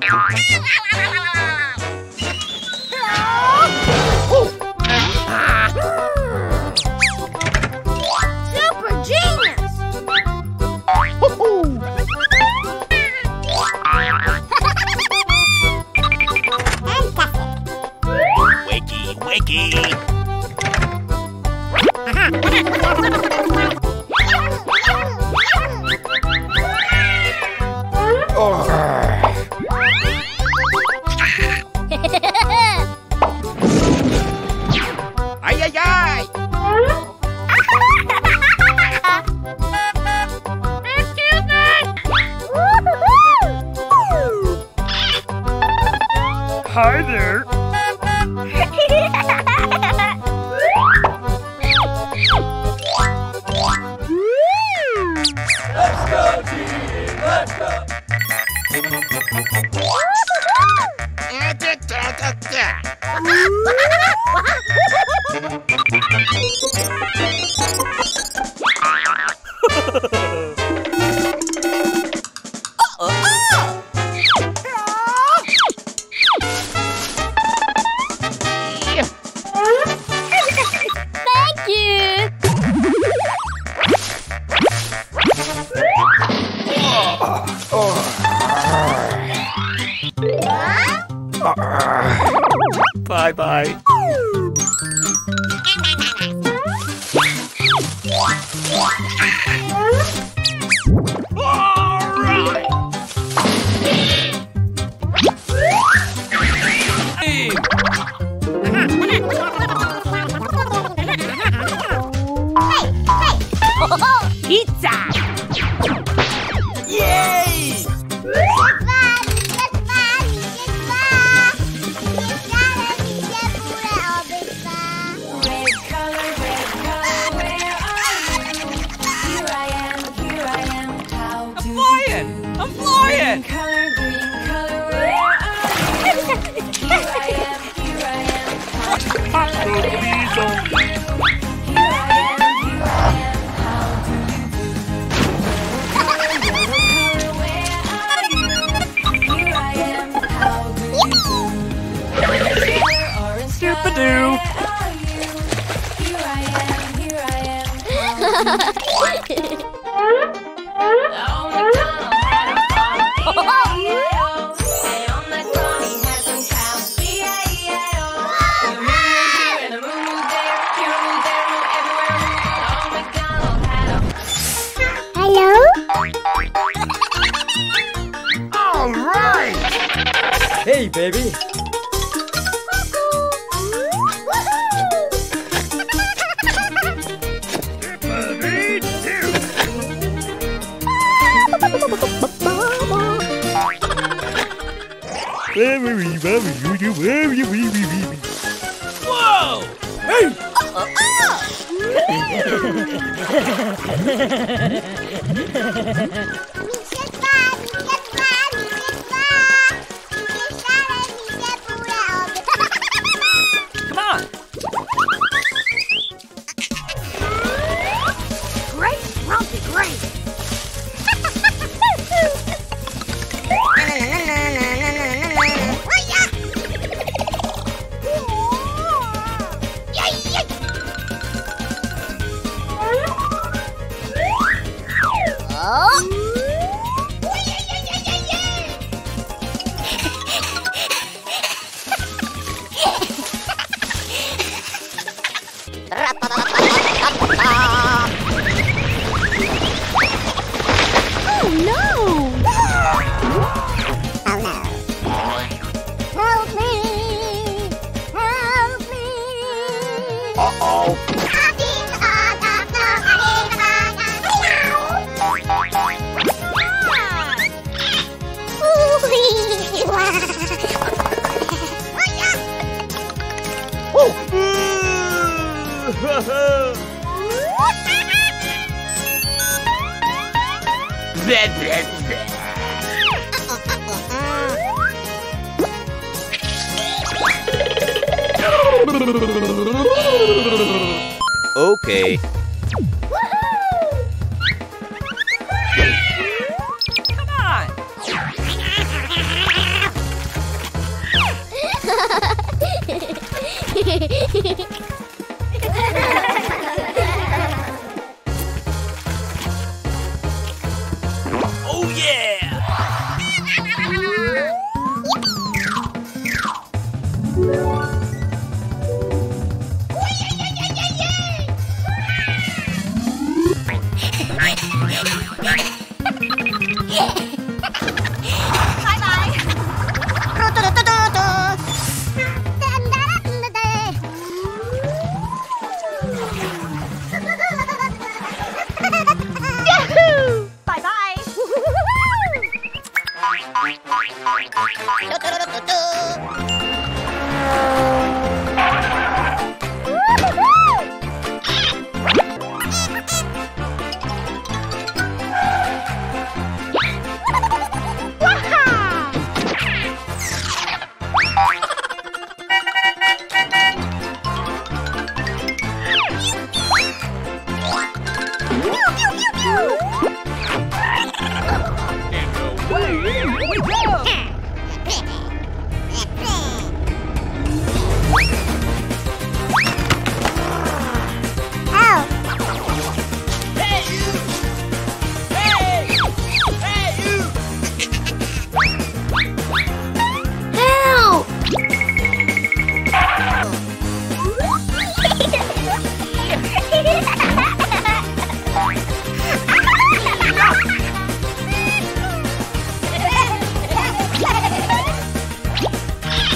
Super genius! Wakey, wakey! Ay, ay, ay! Excuse me! Hi there! Let's go, team! Let's go! Thank you! Bye-bye. Pizza! Yay! I'm flying! Color, green color, where are you? Here I am, how do you do? Here I am, how do you do? Color, yellow color, where are you? Here I am, how do you do? Color, orange color, Doo-ba-doo. where are you? Here I am, how do you do? Oh, McDonald had a farm, E-I-E-I-O. And on that farm he had some cows, E-I-E-I-O. The moon was here and the moon was there, here a moon, there a moon, everywhere a moon. Oh, McDonald had a... Hello? All right! Hey, baby! Whoa! Hey! Come on! Great, Grumpy, great! Okay. Come on! Oh yeah!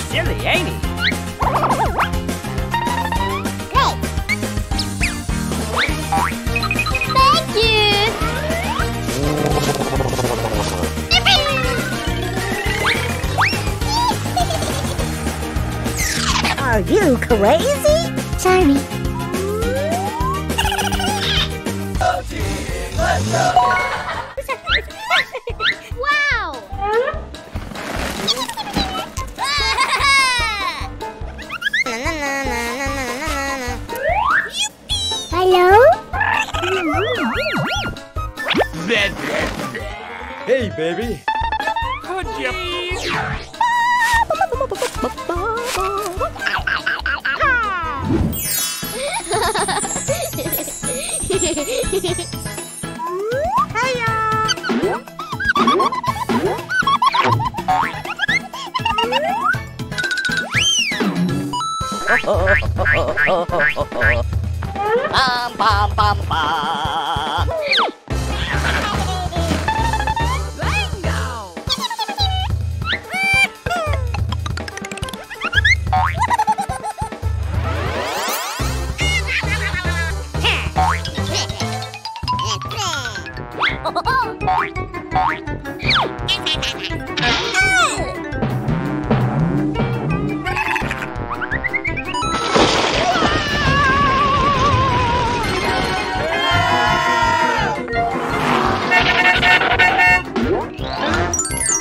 Silly, ain't he? Thank you. Are you crazy? Sorry. Wow. Hello? Hey, baby. Could you please? Bum, bum, bum, bum.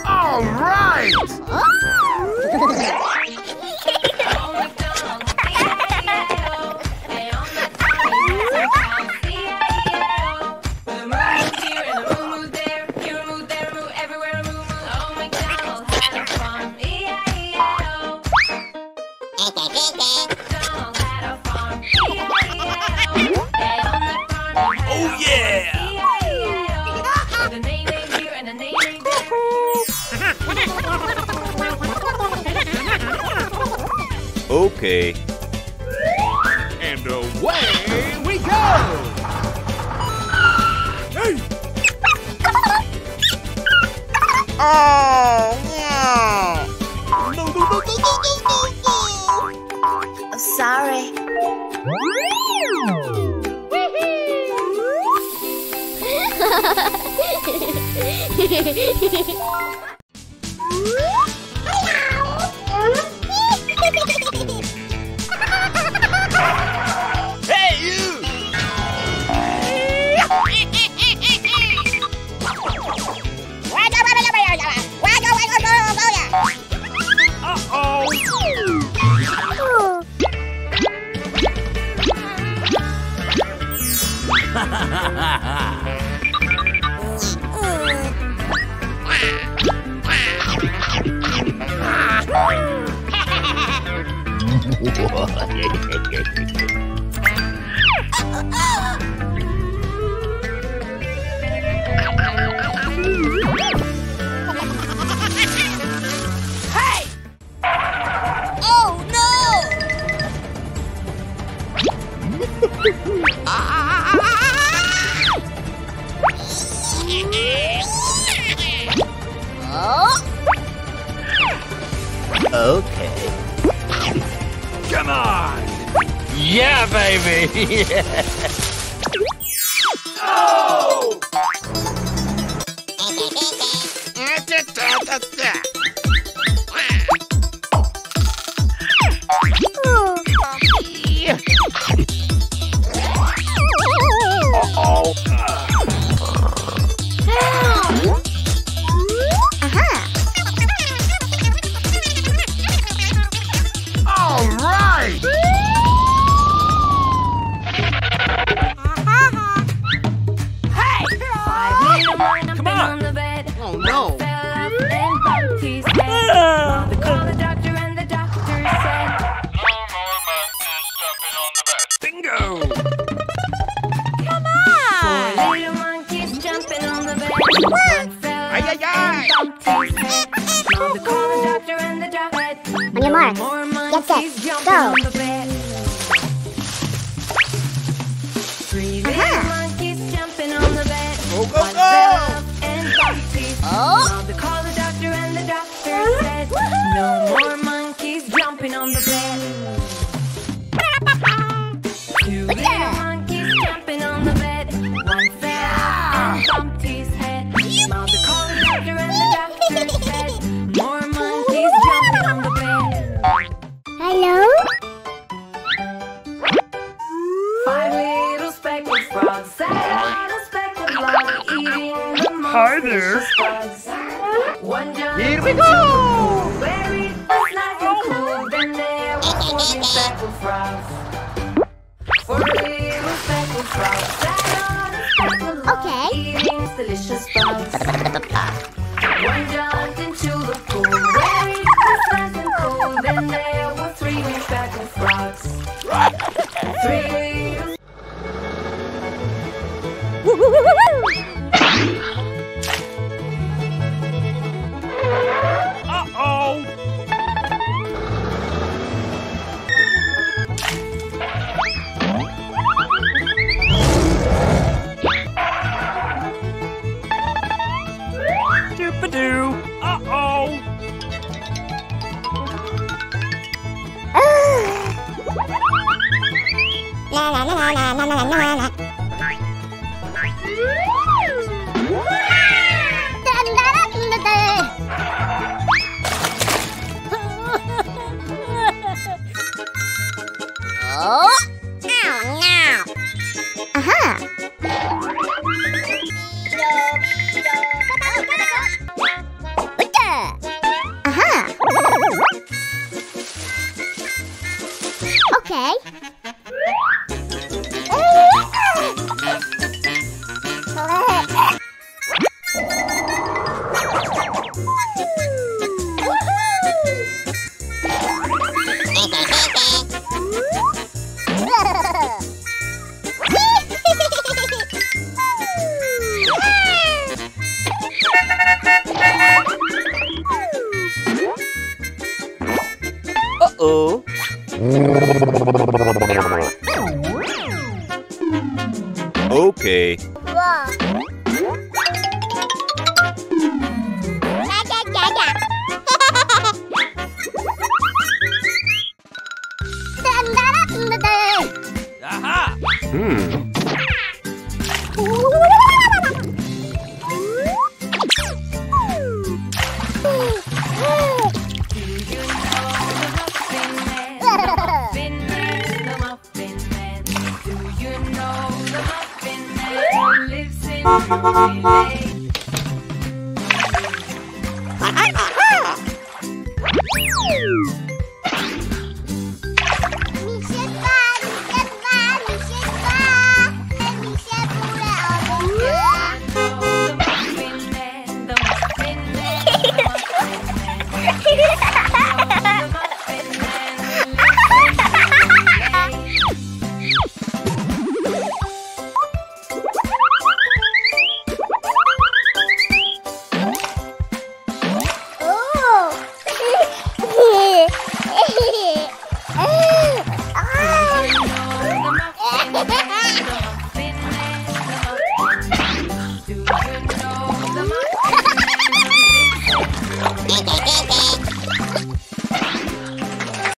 All right! Oh yeah! Okay. And away we go! Hey! Oh, no. No, no, no, no, no, no, no! Sorry. Hey, you! Okay. Come on! Yeah, baby! Oh! Uh-oh. All right! Come on! Oh no. They called the doctor and the doctor said, Bingo! four little monkeys jumping on the bed. One fell Ay, ay, ay. and bumped his head. Now they called the doctor and the doctor said, On your mark. more Get monkeys set. jumping Go. on the bed. Three little monkeys jumping on the bed. Go, go, One go. fell off and bumped his head. Now they called the doctor and the doctor said, no more monkeys jumping on the bed. Two little monkeys jumping on the bed. One fell and bumped his head. Now they called the doctor and the doctor said, more monkeys jumping on the bed. Hello? Five little speckled frogs sat on a speckled log eating the most Hi there. delicious bugs. One jumped Here we into go. the pool where it was nice and cool. Then there were 14 speckled frogs. Four little speckled frogs sat on a speckled log Okay. eating delicious bugs. One jumped into the pool where it was nice and cool. Then there were three speckled frogs. Three little Uh-oh! Doop-a-doo! Uh-oh! La la la la la la la la la. Dun, dun, dun, dun, dun. Oh! Ow, no! Aha! Aha! Okay. Uh-oh. Okay. Aha! Relay.